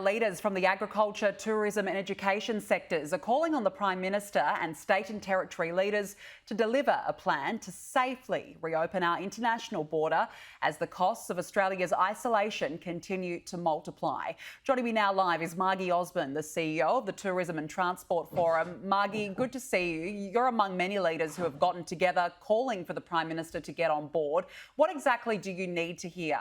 Leaders from the agriculture, tourism and education sectors are calling on the Prime Minister and state and territory leaders to deliver a plan to safely reopen our international border as the costs of Australia's isolation continue to multiply. Joining me now live is Margy Osmond, the CEO of the Tourism and Transport Forum. Margy, good to see you. You're among many leaders who have gotten together calling for the Prime Minister to get on board. What exactly do you need to hear?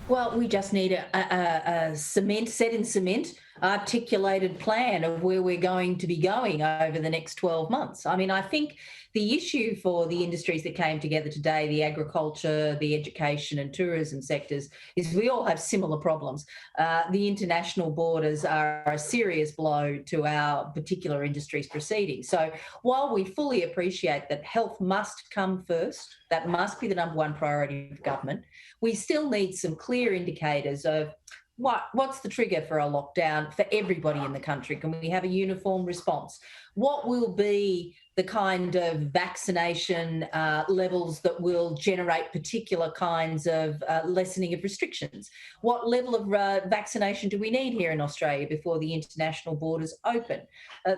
Well, we just need a set in cement, articulated plan of where we're going to be going over the next 12 months. I mean, I think the issue for the industries that came together today, the agriculture, the education and tourism sectors, is we all have similar problems. The international borders are a serious blow to our particular industries proceedings. So while we fully appreciate that health must come first, that must be the number one priority of government, we still need some clear indicators of what's the trigger for a lockdown for everybody in the country? Can we have a uniform response? What will be the kind of vaccination levels that will generate particular kinds of lessening of restrictions? What level of vaccination do we need here in Australia before the international borders open?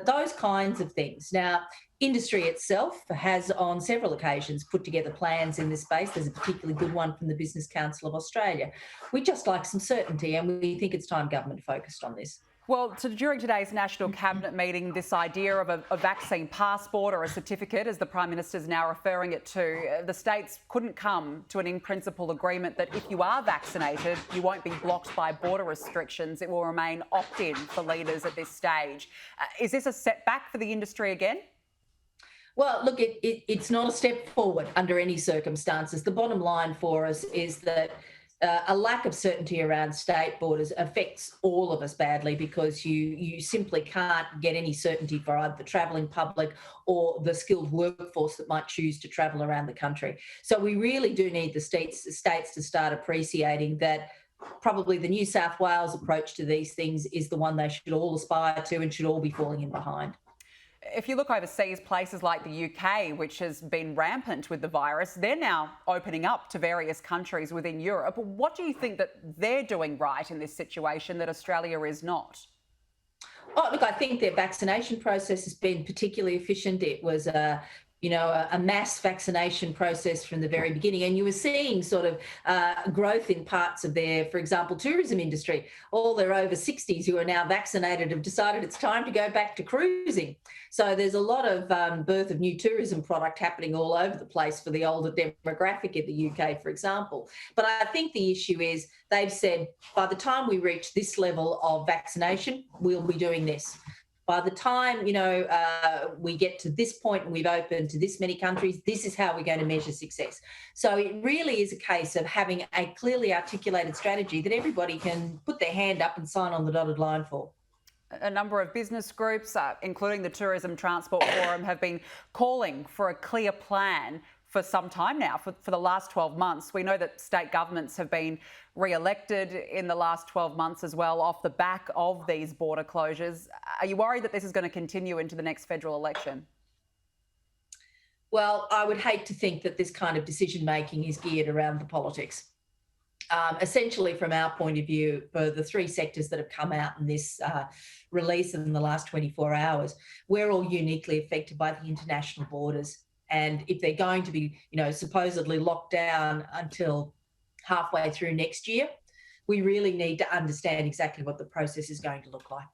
Those kinds of things. Now, industry itself has on several occasions put together plans in this space. There's a particularly good one from the Business Council of Australia. We just like some certainty, and we think it's time government focused on this. Well, so during today's National Cabinet meeting, this idea of a vaccine passport or a certificate, as the Prime Minister is now referring it to, the states couldn't come to an in-principle agreement that if you are vaccinated, you won't be blocked by border restrictions. It will remain opt-in for leaders at this stage. Is this a setback for the industry again? Well, look, it's not a step forward under any circumstances. The bottom line for us is that a lack of certainty around state borders affects all of us badly, because you simply can't get any certainty for either the travelling public or the skilled workforce that might choose to travel around the country. So we really do need the states to start appreciating that probably the New South Wales approach to these things is the one they should all aspire to and should all be falling in behind. If you look overseas, places like the UK, which has been rampant with the virus, they're now opening up to various countries within Europe. What do you think that they're doing right in this situation that Australia is not? Oh, look, I think their vaccination process has been particularly efficient. It was a mass vaccination process from the very beginning. And you were seeing sort of growth in parts of their, for example, tourism industry. All their over 60s who are now vaccinated have decided it's time to go back to cruising. So there's a lot of birth of new tourism product happening all over the place for the older demographic in the UK, for example. But I think the issue is they've said, by the time we reach this level of vaccination, we'll be doing this. By the time, we get to this point and we've opened to this many countries, this is how we're going to measure success. So it really is a case of having a clearly articulated strategy that everybody can put their hand up and sign on the dotted line for. A number of business groups, including the Tourism Transport Forum, have been calling for a clear plan for some time now, for the last 12 months. We know that state governments have been re-elected in the last 12 months as well off the back of these border closures. Are you worried that this is going to continue into the next federal election? Well, I would hate to think that this kind of decision-making is geared around the politics. Essentially, from our point of view, for the three sectors that have come out in this release in the last 24 hours, we're all uniquely affected by the international borders. And if they're going to be, supposedly locked down until halfway through next year, we really need to understand exactly what the process is going to look like.